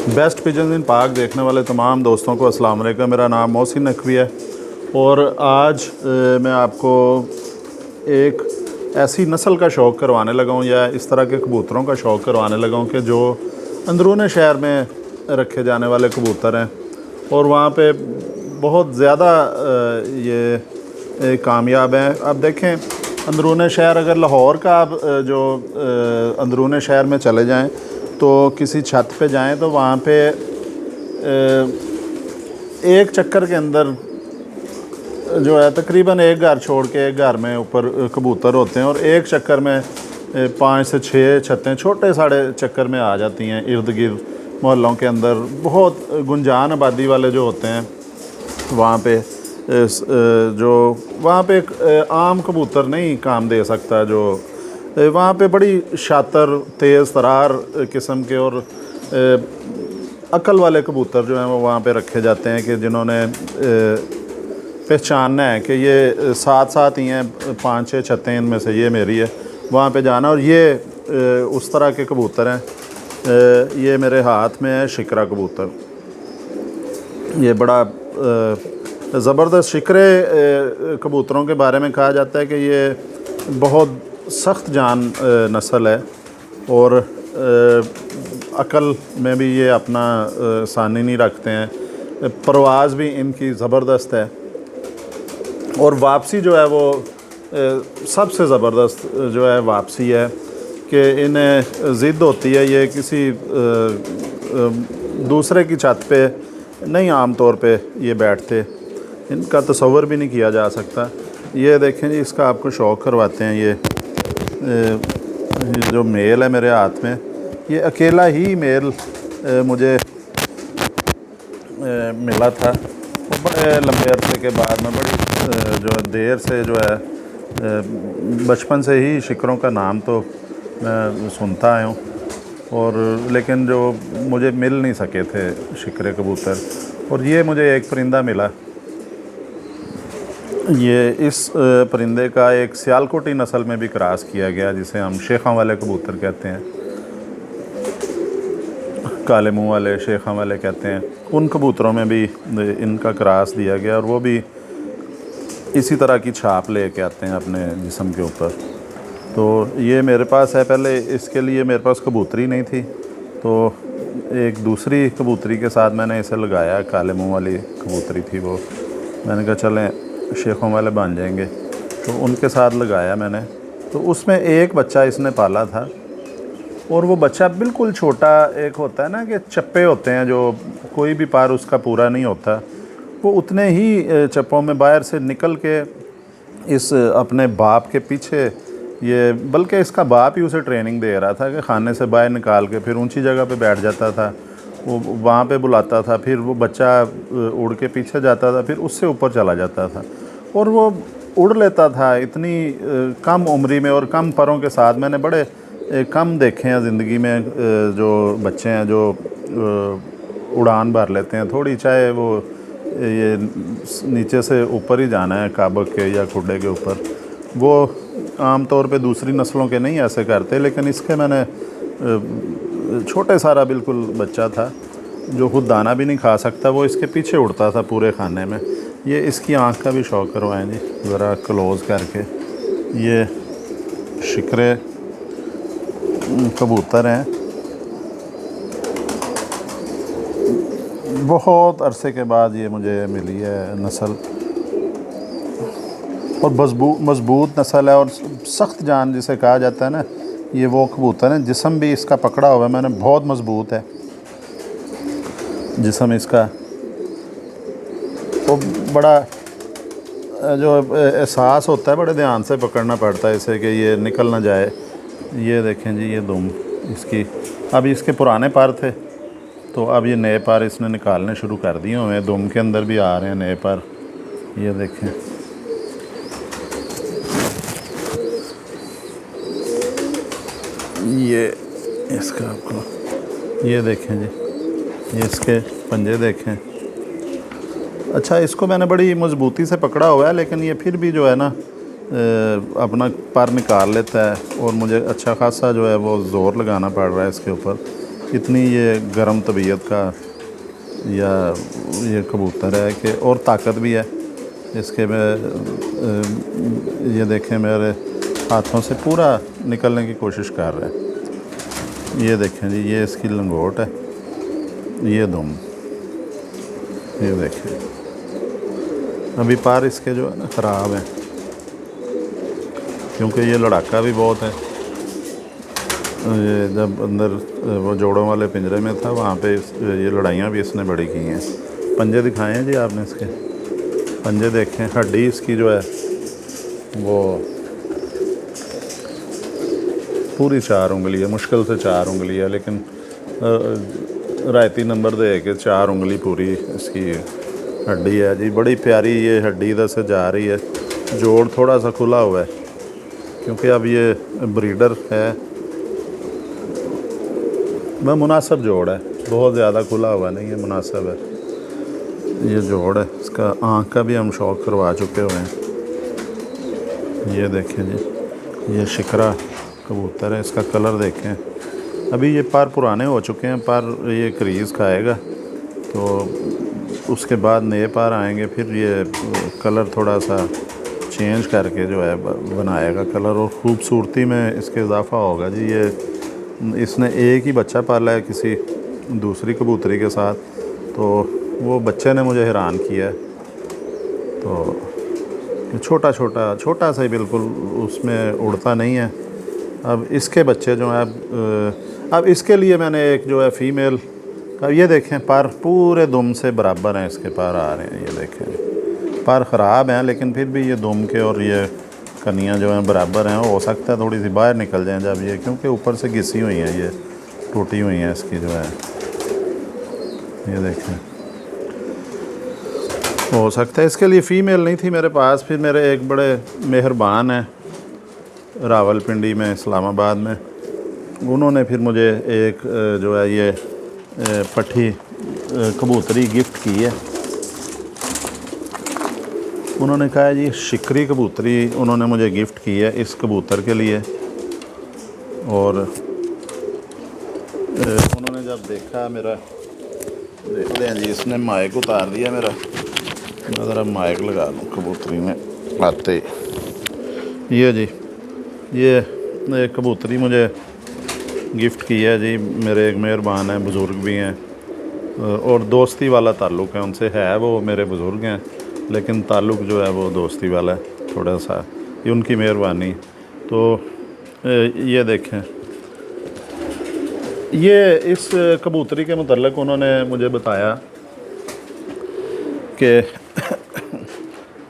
Best pigeon इन पाक देखने वाले तमाम दोस्तों को अस्सलाम वालेकुम। मेरा नाम मोहसिन नकवी है और आज मैं आपको एक ऐसी नस्ल का शौक़ करवाने लगा हूँ या इस तरह के कबूतरों का शौक़ करवाने लगा हूँ कि जो अंदरून शहर में रखे जाने वाले कबूतर हैं और वहाँ पे बहुत ज़्यादा ये कामयाब हैं। अब देखें, अंदरून शहर अगर लाहौर का आप जो अंदरून शहर में चले जाएँ तो किसी छत पे जाएं तो वहाँ पे एक चक्कर के अंदर जो है तकरीबन एक घर छोड़ के एक घर में ऊपर कबूतर होते हैं और एक चक्कर में 5 से 6 छतें छोटे साढ़े चक्कर में आ जाती हैं इर्द गिर्द मोहल्लों के अंदर। बहुत गुंजान आबादी वाले जो होते हैं वहाँ पे जो वहाँ पे एक आम कबूतर नहीं काम दे सकता। जो वहाँ पे बड़ी शातर तेज़ तरार किस्म के और अक्ल वाले कबूतर जो हैं वो वहाँ पे रखे जाते हैं कि जिन्होंने पहचानना है कि ये साथ साथ ही हैं, 5-6 छतें इनमें से ये मेरी है, वहाँ पे जाना। और ये उस तरह के कबूतर हैं। ये मेरे हाथ में है शिकरा कबूतर। ये बड़ा ज़बरदस्त शिकरे कबूतरों के बारे में कहा जाता है कि ये बहुत सख्त जान नस्ल है और अकल में भी ये अपना सानी नहीं रखते हैं। परवाज़ भी इनकी ज़बरदस्त है और वापसी जो है वो सबसे ज़बरदस्त जो है वापसी है कि इन्हें ज़िद होती है। ये किसी दूसरे की छत पे नहीं आम तौर पे ये बैठते, इनका तसव्वुर भी नहीं किया जा सकता। ये देखें जी, इसका आपको शौक़ करवाते हैं। ये जो मेल है मेरे हाथ में, ये अकेला ही मेल मुझे मिला था और बड़े लंबे अरसे के बाद में बड़ी जो देर से जो है बचपन से ही शिकरों का नाम तो मैं सुनता आया हूँ और लेकिन जो मुझे मिल नहीं सके थे शिकरे कबूतर, और ये मुझे एक परिंदा मिला। ये इस परिंदे का एक सियालकोटी नस्ल में भी क्रॉस किया गया जिसे हम शेखों वाले कबूतर कहते हैं, काले मुंह वाले शेखों वाले कहते हैं। उन कबूतरों में भी इनका क्रॉस दिया गया और वो भी इसी तरह की छाप ले के आते हैं अपने जिस्म के ऊपर। तो ये मेरे पास है। पहले इसके लिए मेरे पास कबूतरी नहीं थी तो एक दूसरी कबूतरी के साथ मैंने इसे लगाया। काले मुंह वाली कबूतरी थी वो, मैंने कहा चलें शेखों वाले बन जाएंगे, तो उनके साथ लगाया मैंने। तो उसमें एक बच्चा इसने पाला था और वो बच्चा बिल्कुल छोटा, एक होता है ना कि चप्पे होते हैं जो कोई भी पार उसका पूरा नहीं होता, वो उतने ही चप्पों में बाहर से निकल के इस अपने बाप के पीछे, ये बल्कि इसका बाप ही उसे ट्रेनिंग दे रहा था कि खाने से बाहर निकाल के फिर ऊंची जगह पे बैठ जाता था, वो वहाँ पे बुलाता था, फिर वो बच्चा उड़ के पीछे जाता था, फिर उससे ऊपर चला जाता था और वो उड़ लेता था। इतनी कम उम्री में और कम परों के साथ मैंने बड़े कम देखे हैं ज़िंदगी में जो बच्चे हैं जो उड़ान भर लेते हैं थोड़ी, चाहे वो ये नीचे से ऊपर ही जाना है काबक के या खुडे के ऊपर। वो आम तौर पे दूसरी नस्लों के नहीं ऐसे करते, लेकिन इसके मैंने छोटे सारा बिल्कुल बच्चा था जो खुद दाना भी नहीं खा सकता, वो इसके पीछे उड़ता था पूरे खाने में। ये इसकी आँख का भी शौक़ करवाएं जी ज़रा क्लोज़ करके। ये शिकरे कबूतर हैं, बहुत अरसे के बाद ये मुझे मिली है नस्ल और मज़बूत नस्ल है और सख्त जान जिसे कहा जाता है ना, ये वो कबूतर है। जिस्म भी इसका पकड़ा हुआ है मैंने, बहुत मज़बूत है जिस्म इसका। तो बड़ा जो एहसास होता है, बड़े ध्यान से पकड़ना पड़ता है इसे कि ये निकल ना जाए। ये देखें जी, ये दुम इसकी, अभी इसके पुराने पार थे तो अब ये नए पार इसने निकालने शुरू कर दिए हुए हैं। दुम के अंदर भी आ रहे हैं नए पार, ये देखें। ये इसका आपको ये देखें जी, ये इसके पंजे देखें। अच्छा, इसको मैंने बड़ी मज़बूती से पकड़ा हुआ है लेकिन ये फिर भी जो है ना अपना पर निकाल लेता है और मुझे अच्छा खासा जो है वो ज़ोर लगाना पड़ रहा है इसके ऊपर। इतनी ये गर्म तबीयत का या ये कबूतर है कि और ताकत भी है इसके में। ये देखें मेरे हाथों से पूरा निकलने की कोशिश कर रहा है। ये देखें जी, ये इसकी लंगोट है, ये दुम, ये देखें। अभी पार इसके जो है ना ख़राब है, क्योंकि ये लड़ाका भी बहुत है। ये जब अंदर वो जोड़ों वाले पिंजरे में था, वहाँ पे ये लड़ाइयाँ भी इसने बड़ी की हैं। पंजे दिखाए हैं जी आपने इसके, पंजे देखें। हड्डी इसकी जो है वो पूरी 4 उंगली है, मुश्किल से 4 उंगली है, लेकिन रायती नंबर दे के 4 उंगली पूरी इसकी हड्डी है जी। बड़ी प्यारी ये हड्डी इधर से जा रही है। जोड़ थोड़ा सा खुला हुआ है, क्योंकि अब ये ब्रीडर है। वह मुनासिब जोड़ है, बहुत ज़्यादा खुला हुआ नहीं है, मुनासिब है ये जोड़ है। इसका आँख का भी हम शौक करवा चुके हुए हैं। ये देखें जी, ये शिकरा कबूतर है, इसका कलर देखें। अभी ये पर पुराने हो चुके हैं, पर ये क्रीज़ खाएगा तो उसके बाद नए पर आएंगे, फिर ये कलर थोड़ा सा चेंज करके जो है बनाएगा कलर, और ख़ूबसूरती में इसके इजाफा होगा जी। ये इसने एक ही बच्चा पाला है किसी दूसरी कबूतरी के साथ, तो वो बच्चे ने मुझे हैरान किया है। तो छोटा सा ही बिल्कुल, उसमें उड़ता नहीं है। अब इसके बच्चे जो हैं, अब इसके लिए मैंने एक जो है फ़ीमेल का, ये देखें पर पूरे दुम से बराबर हैं इसके पर आ रहे हैं। ये देखें पर ख़राब हैं, लेकिन फिर भी ये दुम के और ये कनियाँ जो हैं बराबर हैं। हो सकता है थोड़ी सी बाहर निकल जाएं जब ये, क्योंकि ऊपर से घिसी हुई हैं, ये टूटी हुई हैं इसकी जो है। ये देखें, हो सकता है इसके लिए फ़ीमेल नहीं थी मेरे पास। फिर मेरे एक बड़े मेहरबान हैं रावलपिंडी में, इस्लामाबाद में, उन्होंने फिर मुझे एक जो है ये पट्ठी कबूतरी गिफ्ट की है। उन्होंने कहा जी शिकरी कबूतरी उन्होंने मुझे गिफ्ट की है इस कबूतर के लिए। और उन्होंने जब देखा मेरा, देखते हैं जी, इसने माइक उतार दिया मेरा। मैं ज़रा माइक लगा दूँ कबूतरी में आते। ये जी, ये कबूतरी मुझे गिफ्ट की है जी। मेरे एक मेहरबान हैं, बुज़ुर्ग भी हैं, और दोस्ती वाला ताल्लुक़ है उनसे। है वो मेरे बुज़ुर्ग हैं, लेकिन ताल्लुक़ जो है वो दोस्ती वाला है थोड़ा सा, ये उनकी मेहरबानी। तो ये देखें, ये इस कबूतरी के मुतल्लिक़ उन्होंने मुझे बताया कि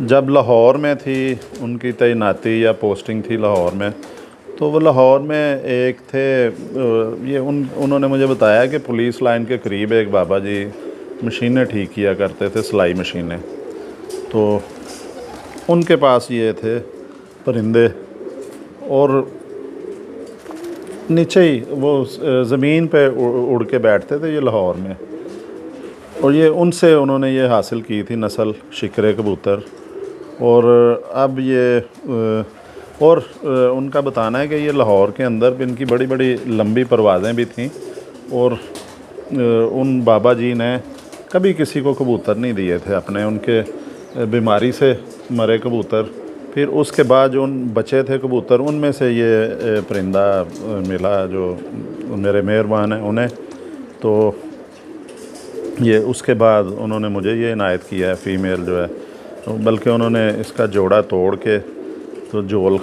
जब लाहौर में थी उनकी तैनाती या पोस्टिंग थी लाहौर में, तो वो लाहौर में एक थे, ये उन्होंने मुझे बताया कि पुलिस लाइन के करीब एक बाबा जी मशीनें ठीक किया करते थे, सिलाई मशीनें। तो उनके पास ये थे परिंदे, और नीचे ही वो ज़मीन पे उड़ के बैठते थे ये लाहौर में। और ये उनसे उन्होंने ये हासिल की थी नस्ल शिकरे कबूतर। और अब ये और उनका बताना है कि ये लाहौर के अंदर भी इनकी बड़ी बड़ी लंबी परवाज़ें भी थीं, और उन बाबा जी ने कभी किसी को कबूतर नहीं दिए थे अपने। उनके बीमारी से मरे कबूतर, फिर उसके बाद जो उन बचे थे कबूतर, उनमें से ये परिंदा मिला जो मेरे मेहरबान हैं उन्हें। तो ये उसके बाद उन्होंने मुझे ये इनायत किया है फ़ीमेल जो है, तो बल्कि उन्होंने इसका जोड़ा तोड़ के तो जोल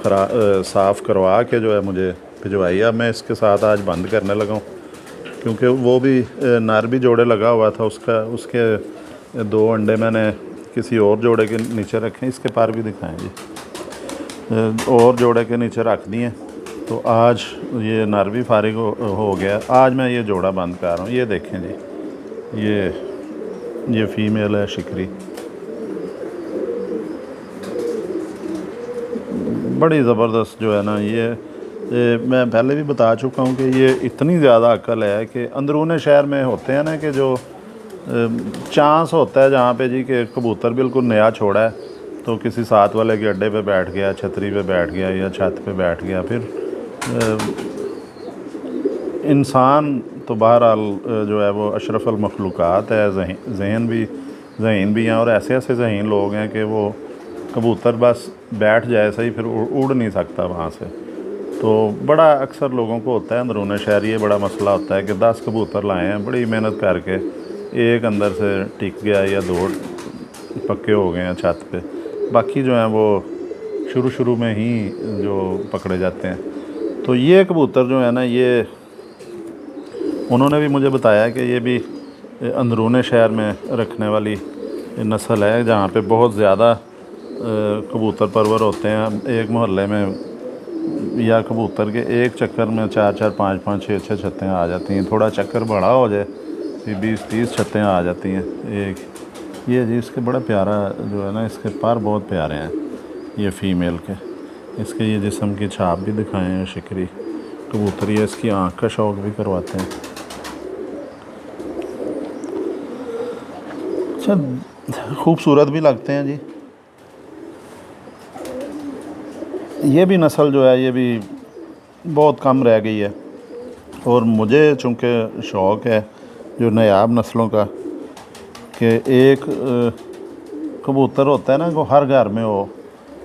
साफ़ करवा के जो है मुझे भिजवाई। अब मैं इसके साथ आज बंद करने लगा हूँ, क्योंकि वो भी नर भी जोड़े लगा हुआ था उसके 2 अंडे मैंने किसी और जोड़े के नीचे रखे। इसके पार भी दिखाएं जी, और जोड़े के नीचे रख दिए। तो आज ये नर भी फारिग हो गया। आज मैं ये जोड़ा बंद कर रहा हूँ। ये देखें जी, ये फ़ीमेल है शिकरी, बड़ी ज़बरदस्त जो है ना। ये मैं पहले भी बता चुका हूँ कि ये इतनी ज़्यादा अक्ल है कि अंदरूने शहर में होते हैं ना कि जो चांस होता है जहाँ पे जी कि कबूतर बिल्कुल नया छोड़ा है, तो किसी साथ वाले के अड्डे पे बैठ गया, छतरी पे बैठ गया या छत पे बैठ गया। फिर इंसान तो बहरहाल जो है वो अशरफुल मखलूक़ात है, ज़हीन भी हैं, और ऐसे ऐसे ज़हीन लोग हैं कि वो कबूतर बस बैठ जाए सही फिर उड़ नहीं सकता वहाँ से। तो बड़ा अक्सर लोगों को होता है अंदरूनी शहर, ये बड़ा मसला होता है कि 10 कबूतर लाए हैं बड़ी मेहनत करके, एक अंदर से टिक गया या 2 पक्के हो गए हैं छत पे, बाकी जो हैं वो शुरू में ही जो पकड़े जाते हैं। तो ये कबूतर जो है ना, ये उन्होंने भी मुझे बताया कि ये भी अंदरूनी शहर में रखने वाली नस्ल है, जहाँ पे बहुत ज़्यादा कबूतर परवर होते हैं। एक मोहल्ले में या कबूतर के एक चक्कर में 4-4, 5-5, 6-6 छतें आ जाती हैं। थोड़ा चक्कर बड़ा हो जाए तो 20-30 छतें आ जाती हैं एक। ये जी इसके बड़ा प्यारा जो है ना, इसके पर बहुत प्यारे हैं ये फ़ीमेल के। इसके ये जिस्म की छाप भी दिखाए हैं शिकरी कबूतर, ये इसकी आँख का शौक़ भी करवाते हैं। अच्छा, खूबसूरत भी लगते हैं जी। ये भी नस्ल जो है ये भी बहुत कम रह गई है, और मुझे चूँकि शौक़ है जो नायाब नस्लों का, कि एक कबूतर होता है ना वो हर घर में हो,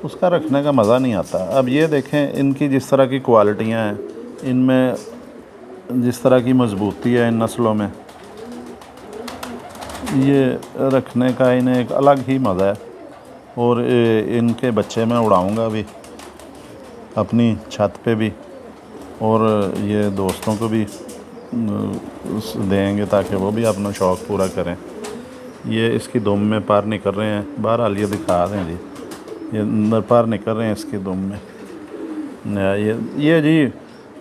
उसका रखने का मज़ा नहीं आता। अब ये देखें इनकी जिस तरह की क्वालिटियाँ हैं, इनमें जिस तरह की मजबूती है इन नस्लों में, ये रखने का इन्हें एक अलग ही मज़ा है। और इनके बच्चे मैं उड़ाऊँगा भी अपनी छत पे भी, और ये दोस्तों को भी देंगे ताकि वो भी अपना शौक़ पूरा करें। ये इसकी दुम में पार निकल रहे हैं, बहरहाल ये दिखा दें जी, ये अंदर पार निकल रहे हैं इसकी दुम में। ये जी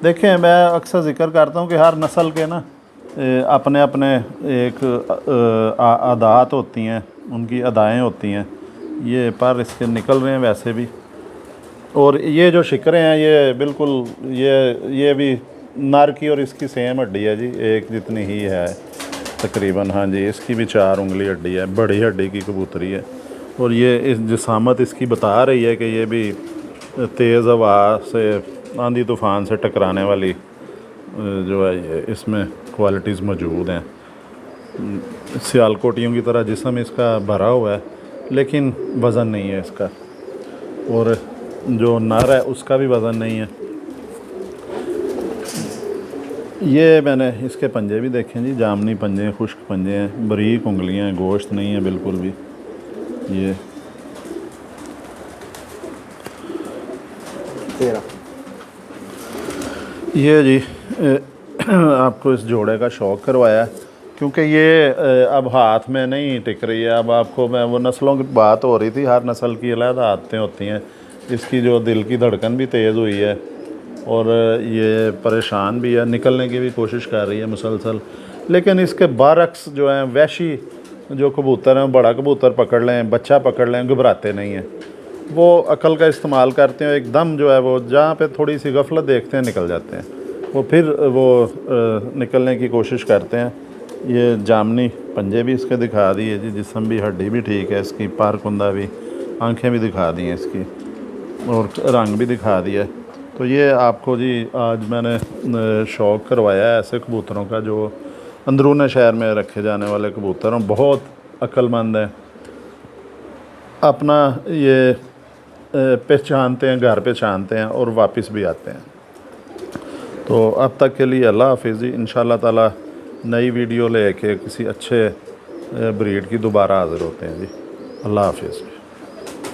देखें, मैं अक्सर ज़िक्र करता हूँ कि हर नस्ल के ना अपने अपने एक आदात होती हैं, उनकी अदाएँ होती हैं। ये पर इसके निकल रहे हैं वैसे भी, और ये जो शिकरे हैं ये बिल्कुल ये भी नर की और इसकी सेम हड्डी है जी, एक जितनी ही है तकरीबन। हाँ जी, इसकी भी 4 उंगली हड्डी है, बड़ी हड्डी की कबूतरी है। और ये इस जिसामत इसकी बता रही है कि ये भी तेज़ हवा से, आंधी तूफ़ान से टकराने वाली जो है ये इसमें क्वालिटीज़ मौजूद हैं। सियालकोटियों की तरह जिस्म इसका भरा हुआ है, लेकिन वज़न नहीं है इसका, और जो नर है उसका भी वज़न नहीं है। ये मैंने इसके पंजे भी देखे जी, जामनी पंजे हैं, खुश्क पंजे हैं, बारीक उंगलियां हैं, गोश्त नहीं है बिल्कुल भी। ये जी आपको इस जोड़े का शौक़ करवाया क्योंकि ये अब हाथ में नहीं टिक रही है। अब आपको मैं वो नस्लों की बात हो रही थी, हर नस्ल की अलग आदतें होती हैं। इसकी जो दिल की धड़कन भी तेज़ हुई है और ये परेशान भी है, निकलने की भी कोशिश कर रही है मुसलसल। लेकिन इसके बरअक्स जो हैं वहशी जो कबूतर हैं, बड़ा कबूतर पकड़ लें, बच्चा पकड़ लें, घबराते नहीं हैं। वो अकल का इस्तेमाल करते हैं, एकदम जो है वो जहाँ पे थोड़ी सी गफलत देखते हैं निकल जाते हैं, वो फिर वो निकलने की कोशिश करते हैं। ये जामनी पंजे भी इसके दिखा दिए जी, जिस्म भी, हड्डी भी ठीक है इसकी, पार कुंदा भी, आंखें भी दिखा दी हैं इसकी, और रंग भी दिखा दिया। तो ये आपको जी आज मैंने शौक़ करवाया है ऐसे कबूतरों का जो अंदरूनी शहर में रखे जाने वाले कबूतर हैं, बहुत अक्लमंद हैं, अपना ये पहचानते हैं, घर पहचानते हैं और वापस भी आते हैं। तो अब तक के लिए अल्लाह हाफ़िज़ जी। इंशाअल्लाह ताला नई वीडियो लेके किसी अच्छे ब्रीड की दोबारा हाज़िर होते हैं जी। अल्लाह हाफ़िज़।